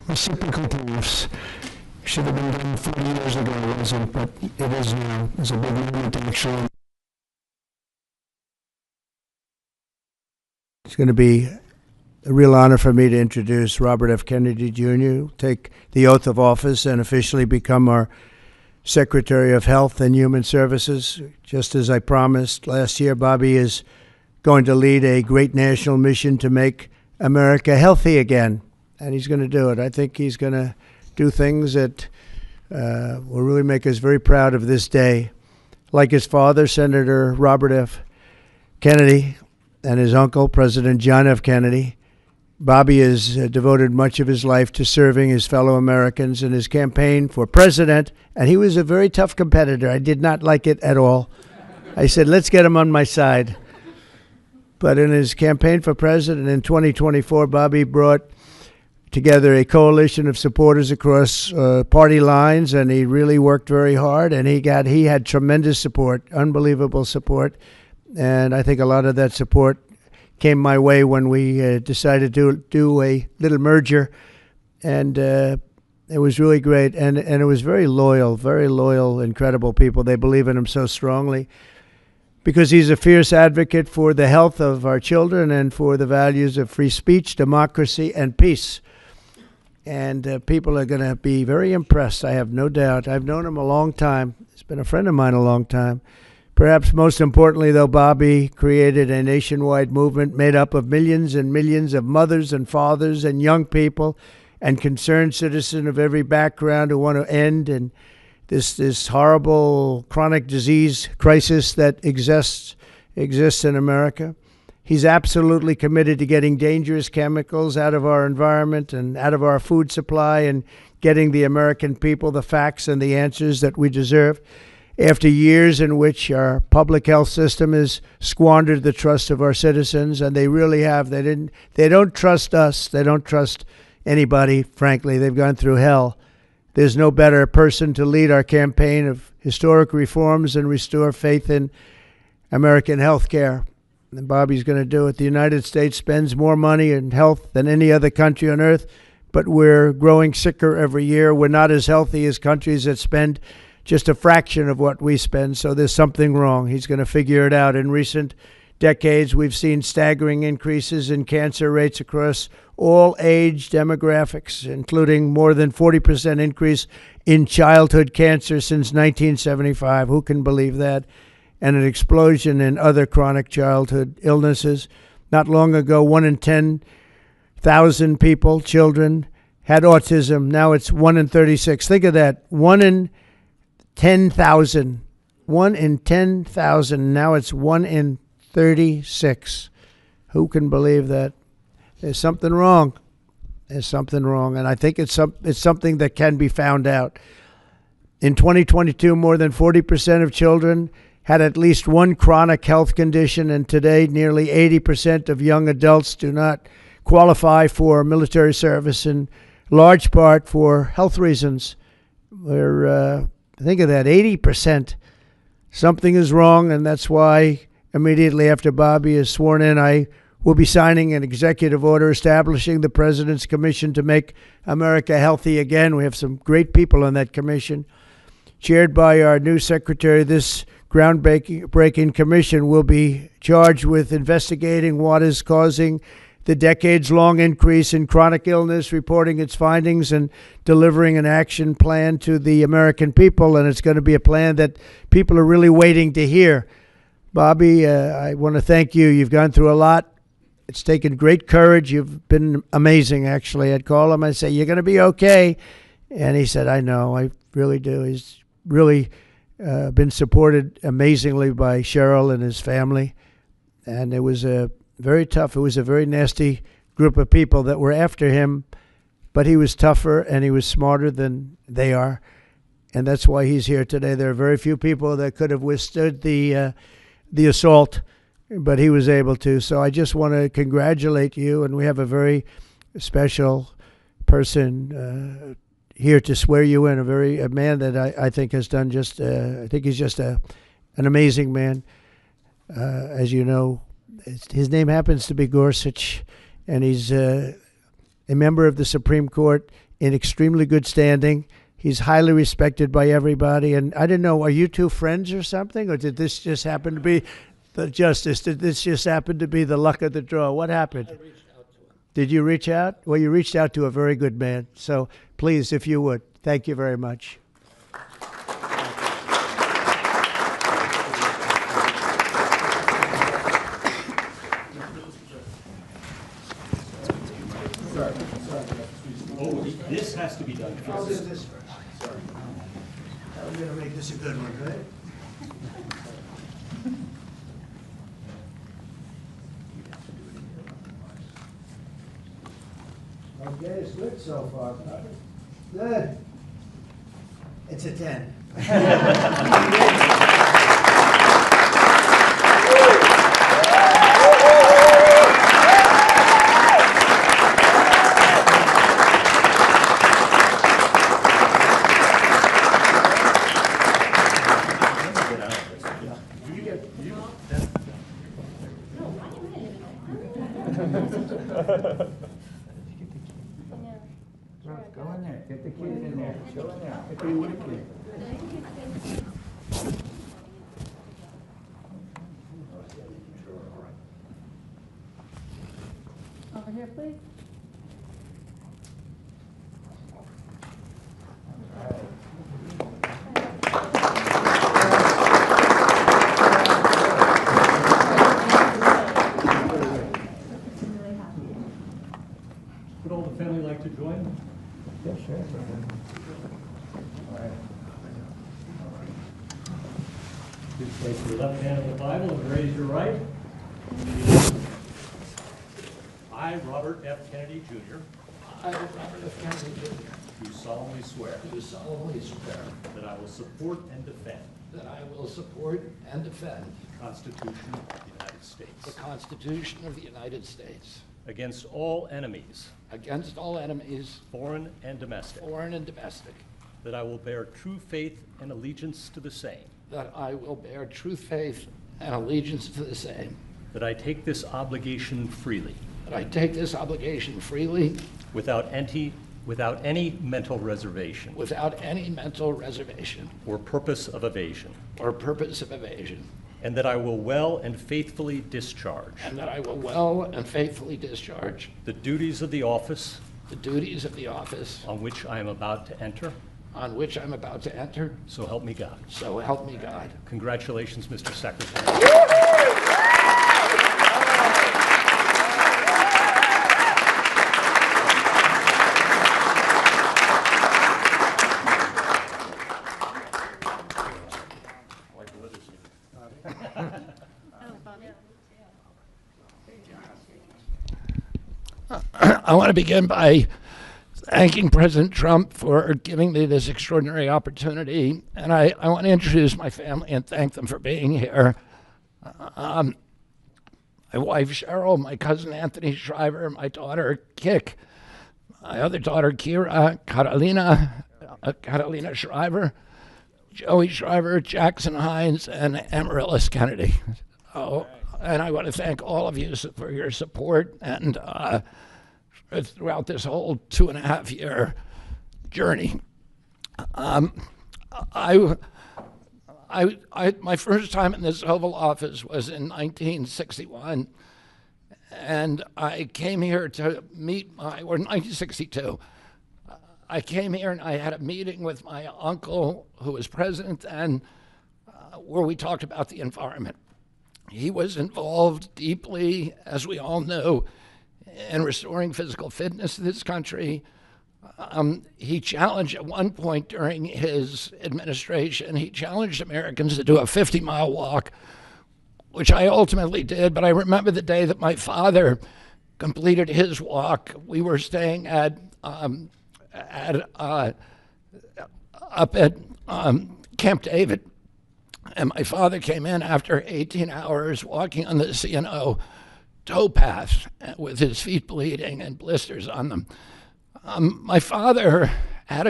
Reciprocal tariffs should have been done 40 years ago, it wasn't, but it is now. It's a big moment actually. It's going to be a real honor for me to introduce Robert F. Kennedy Jr., take the oath of office and officially become our Secretary of Health and Human Services. Just as I promised last year, Bobby is going to lead a great national mission to make America healthy again, and he's going to do it. I think he's going to do things that will really make us very proud of this day. Like his father, Senator Robert F. Kennedy, and his uncle, President John F. Kennedy, Bobby has devoted much of his life to serving his fellow Americans in his campaign for president, and he was a very tough competitor. I did not like it at all. I said, let's get him on my side. But in his campaign for president in 2024, Bobby brought together a coalition of supporters across party lines, and he really worked very hard, and he had tremendous support, unbelievable support, and I think a lot of that support came my way when we decided to do a little merger, and it was really great, and it was very loyal, incredible people. They believe in him so strongly because he's a fierce advocate for the health of our children and for the values of free speech, democracy, and peace. And people are going to be very impressed, I have no doubt. I've known him a long time. He's been a friend of mine a long time. Perhaps most importantly, though, Bobby created a nationwide movement made up of millions and millions of mothers and fathers and young people and concerned citizens of every background who want to end and this horrible chronic disease crisis that exists in America. He's absolutely committed to getting dangerous chemicals out of our environment and out of our food supply and getting the American people the facts and the answers that we deserve. After years in which our public health system has squandered the trust of our citizens, and they really have. They don't trust us. They don't trust anybody, frankly. They've gone through hell. There's no better person to lead our campaign of historic reforms and restore faith in American health care. And Bobby's going to do it. The United States spends more money in health than any other country on earth, but we're growing sicker every year. We're not as healthy as countries that spend just a fraction of what we spend, so there's something wrong. He's going to figure it out. In recent decades, we've seen staggering increases in cancer rates across all age demographics, including more than 40% increase in childhood cancer since 1975. Who can believe that? And an explosion in other chronic childhood illnesses. Not long ago, 1 in 10,000 people, children, had autism. Now it's 1 in 36. Think of that. 1 in 10,000. 1 in 10,000. Now it's 1 in 36. Who can believe that? There's something wrong. There's something wrong. And I think it's something that can be found out. In 2022, more than 40% of children had at least one chronic health condition, and today nearly 80% of young adults do not qualify for military service, in large part for health reasons. Think of that, 80%. Something is wrong, and that's why immediately after Bobby is sworn in, I will be signing an executive order establishing the President's Commission to make America healthy again. We have some great people on that commission. Chaired by our new secretary, this groundbreaking commission will be charged with investigating what is causing the decades-long increase in chronic illness, reporting its findings, and delivering an action plan to the American people. And it's going to be a plan that people are really waiting to hear. Bobby, I want to thank you. You've gone through a lot. It's taken great courage. You've been amazing, actually. I'd call him. I'd say, you're going to be okay. And he said, I know. I really do. He's really been supported amazingly by Cheryl and his family. And it was very tough. It was a very nasty group of people that were after him. But he was tougher and he was smarter than they are. And that's why he's here today. There are very few people that could have withstood the assault, but he was able to. So I just want to congratulate you, and we have a very special person here to swear you in, a man that I think has done just, I think he's just an amazing man. As you know, his name happens to be Gorsuch, and he's a member of the Supreme Court in extremely good standing. He's highly respected by everybody. And I didn't know, are you two friends or something? Or did this just happen to be the justice? Did this just happen to be the luck of the draw? What happened? I reached out to him. Did you reach out? Well, you reached out to a very good man. So please, if you would, thank you very much. This has to be done first. I'll do this first. Sorry. I'm going to make this a good one, right? Okay, it's good so far. Good. It's a 10. Go in there, get the kid in there, go in there, get the kid. Over here, please. Would all the family like to join? Yeah, sure. Please place your left hand on the Bible and raise your right. I, Robert F. Kennedy, Jr., I, Robert F. Kennedy Jr., do solemnly swear do solemnly swear that I will support and defend that I will support and defend the Constitution of the United the States Constitution of the United States against all enemies, against all enemies, foreign and domestic, foreign and domestic, that I will bear true faith and allegiance to the same, that I will bear true faith and allegiance to the same, that I take this obligation freely, that I take this obligation freely without any mental reservation without any mental reservation or purpose of evasion, or purpose of evasion, and that I will well and faithfully discharge and that I will well and faithfully discharge the duties of the office the duties of the office on which I am about to enter. on which I'm about to enter. So help me God. So help me God. Congratulations, Mr. Secretary. I want to begin by thanking President Trump for giving me this extraordinary opportunity. And I want to introduce my family and thank them for being here. My wife, Cheryl, my cousin, Anthony Shriver, my daughter, Kik, my other daughter, Kira, Catalina Shriver, Joey Shriver, Jackson Hines, and Amaryllis Kennedy. Oh, and I want to thank all of you for your support and throughout this whole 2.5-year journey. My first time in this Oval Office was in 1961, and I came here to meet or 1962. I came here and I had a meeting with my uncle, who was president then, where we talked about the environment. He was involved deeply, as we all know, in restoring physical fitness to this country. He challenged at one point during his administration, he challenged Americans to do a 50-mile walk, which I ultimately did. But I remember the day that my father completed his walk. We were staying up at Camp David, and my father came in after 18 hours walking on the C&O towpath with his feet bleeding and blisters on them. My father had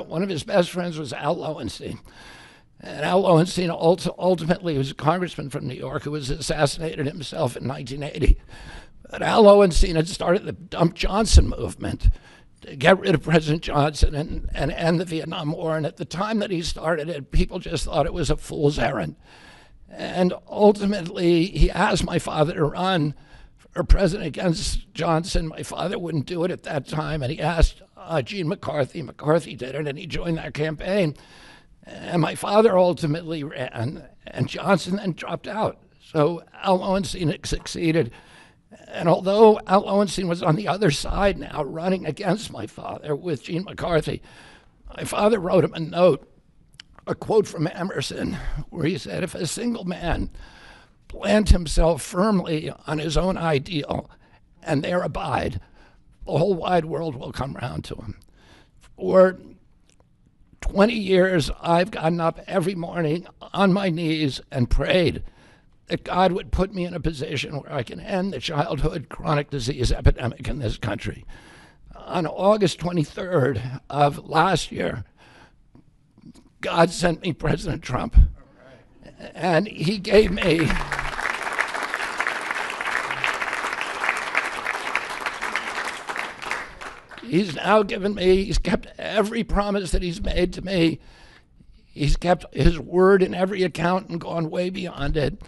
one of his best friends was Al Lowenstein. And Al Lowenstein ultimately was a congressman from New York who was assassinated himself in 1980. But Al Lowenstein had started the Dump Johnson movement to get rid of President Johnson and end the Vietnam War. And at the time that he started it, people just thought it was a fool's errand. And ultimately, he asked my father to run for president against Johnson. My father wouldn't do it at that time, and he asked Gene McCarthy. McCarthy did it, and he joined that campaign. And my father ultimately ran, and Johnson then dropped out. So Al Lowenstein succeeded. And although Al Lowenstein was on the other side now, running against my father with Gene McCarthy, my father wrote him a note, a quote from Emerson, where he said, "If a single man plant himself firmly on his own ideal and there abide, the whole wide world will come around to him. For 20 years, I've gotten up every morning on my knees and prayed that God would put me in a position where I can end the childhood chronic disease epidemic in this country. On August 23rd of last year, God sent me President Trump. And he gave me he's now given me, he's kept every promise that he's made to me. He's kept his word in every account and gone way beyond it.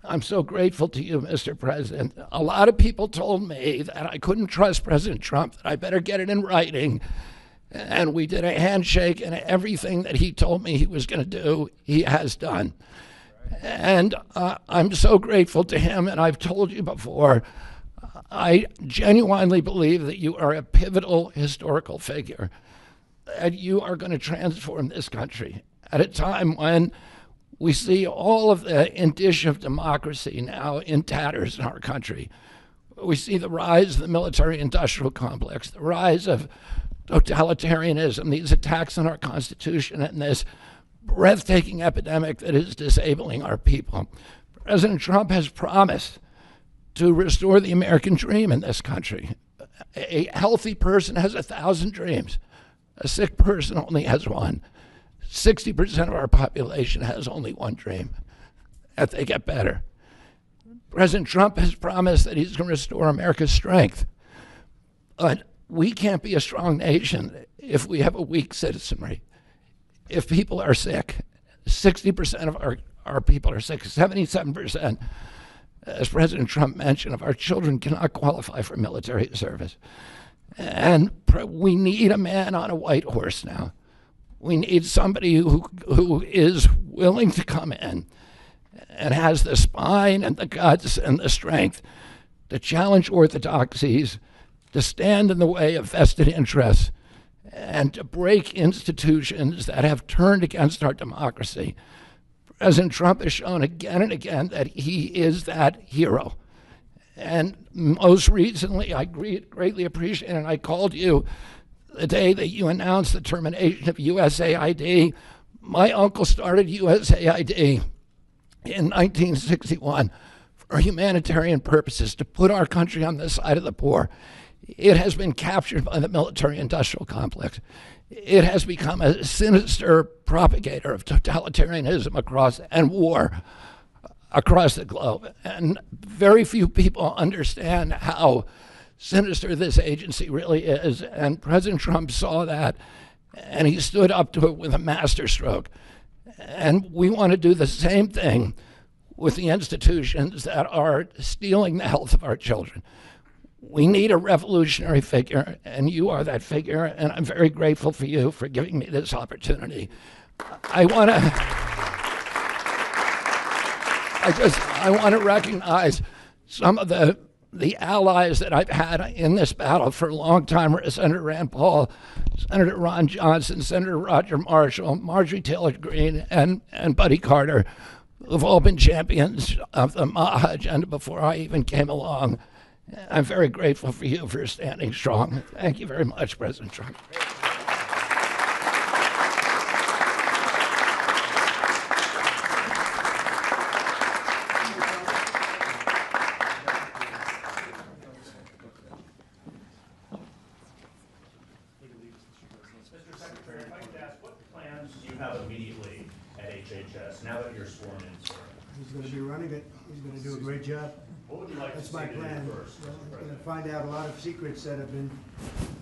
I'm so grateful to you, Mr. President. A lot of people told me that I couldn't trust President Trump, that I better get it in writing. And we did a handshake, and everything that he told me he was going to do, he has done. And I'm so grateful to him, and I've told you before, I genuinely believe that you are a pivotal historical figure, that you are going to transform this country at a time when we see all of the indicia of democracy now in tatters in our country. We see the rise of the military-industrial complex, the rise of totalitarianism, these attacks on our Constitution, and this breathtaking epidemic that is disabling our people. President Trump has promised to restore the American dream in this country. A healthy person has 1,000 dreams. A sick person only has one. 60% of our population has only one dream, that they get better. President Trump has promised that he's going to restore America's strength. But we can't be a strong nation if we have a weak citizenry. If people are sick, 60% of our people are sick, 77%, as President Trump mentioned, of our children cannot qualify for military service. And we need a man on a white horse now. We need somebody who is willing to come in and has the spine and the guts and the strength to challenge orthodoxies, to stand in the way of vested interests, and to break institutions that have turned against our democracy. President Trump has shown again and again that he is that hero. And most recently, I greatly appreciate it, and I called you the day that you announced the termination of USAID. My uncle started USAID in 1961 for humanitarian purposes, to put our country on the side of the poor. It has been captured by the military-industrial complex. It has become a sinister propagator of totalitarianism and war across the globe. And very few people understand how sinister this agency really is. And President Trump saw that, and he stood up to it with a masterstroke. And we want to do the same thing with the institutions that are stealing the health of our children. We need a revolutionary figure, and you are that figure, and I'm very grateful for you for giving me this opportunity. I want to recognize some of the allies that I've had in this battle for a long time: Senator Rand Paul, Senator Ron Johnson, Senator Roger Marshall, Marjorie Taylor Greene, and Buddy Carter, who've all been champions of the MAHA agenda before I even came along. I'm very grateful for you for standing strong. Thank you very much, President Trump. Mr. Secretary, if I could ask, what plans do you have immediately at HHS now that you're sworn in, sir? He's going to be running it. He's going to do a great job. What would you like That's to my see to do plan. first, Mr. He's going President? to find out a lot of secrets that have been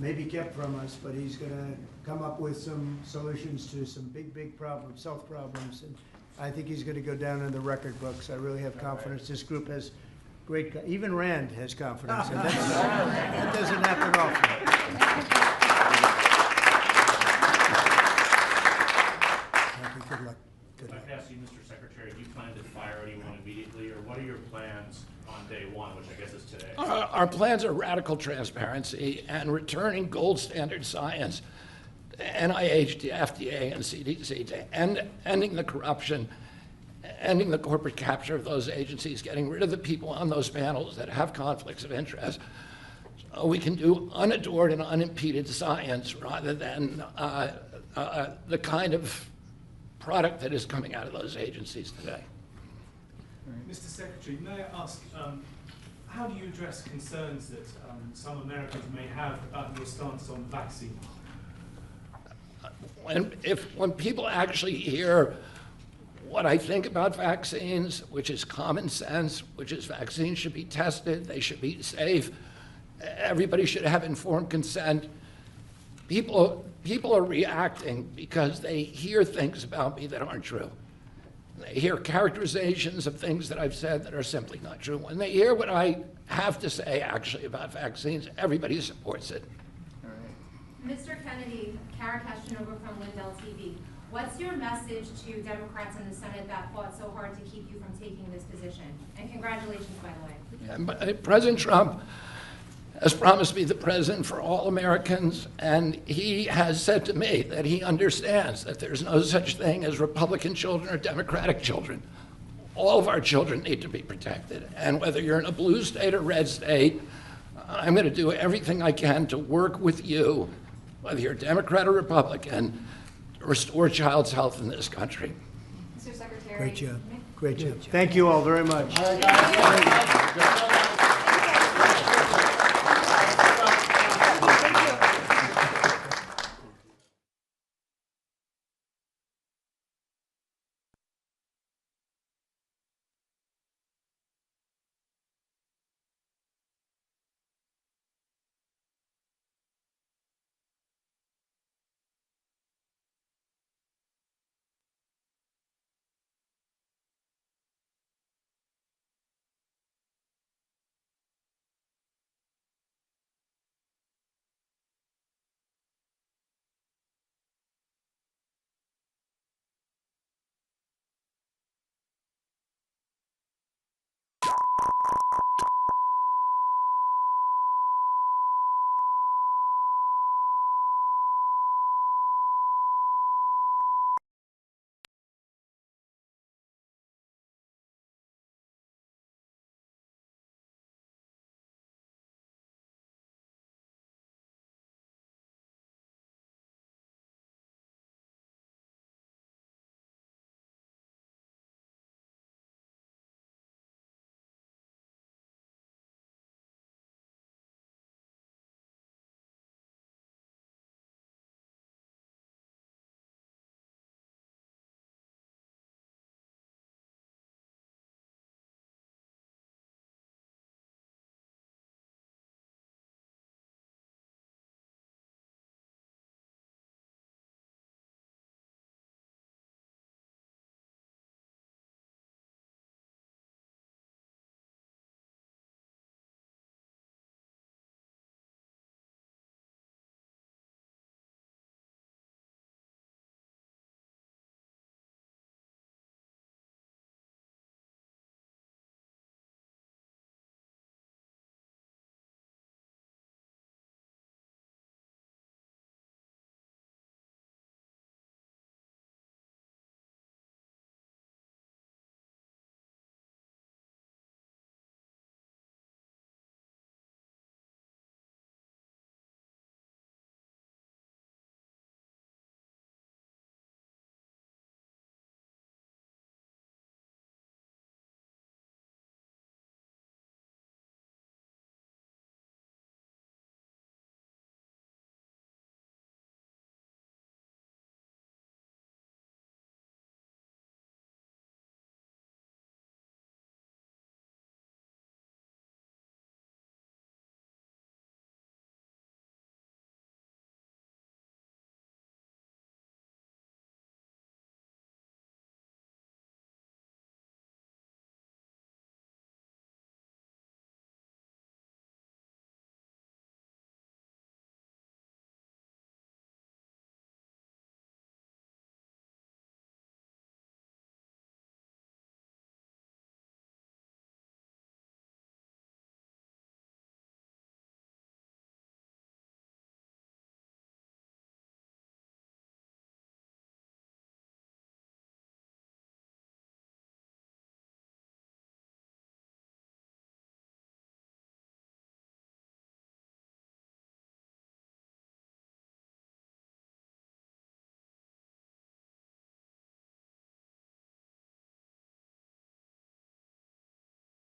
maybe kept from us, but he's going to come up with some solutions to some big problems, health problems. And I think he's going to go down in the record books. I really have confidence. This group has great, even Rand has confidence, and that doesn't happen often. Good luck. If I could ask you, Mr. Secretary, do you plan to fire anyone immediately, or what are your plans on day one, which I guess is today? Our plans are radical transparency and returning gold standard science to NIH, to FDA, and CDC, to ending the corruption, ending the corporate capture of those agencies, getting rid of the people on those panels that have conflicts of interest. we can do unadored and unimpeded science rather than the kind of product that is coming out of those agencies today. Mr. Secretary, may I ask, how do you address concerns that some Americans may have about your stance on vaccine? When people actually hear what I think about vaccines, which is common sense, which is vaccines should be tested, they should be safe, everybody should have informed consent, people are reacting because they hear things about me that aren't true. They hear characterizations of things that I've said that are simply not true. When they hear what I have to say actually about vaccines, everybody supports it. Mr. Kennedy, Kara Castronovo from Lindell TV. What's your message to Democrats in the Senate that fought so hard to keep you from taking this position? And congratulations, by the way. Yeah, President Trump has promised to be the president for all Americans, and he has said to me that he understands that there's no such thing as Republican children or Democratic children. All of our children need to be protected, and whether you're in a blue state or red state, I'm going to do everything I can to work with you, whether you're Democrat or Republican, to restore child's health in this country. Mr. Secretary. Great job. Great job. Thank you all very much.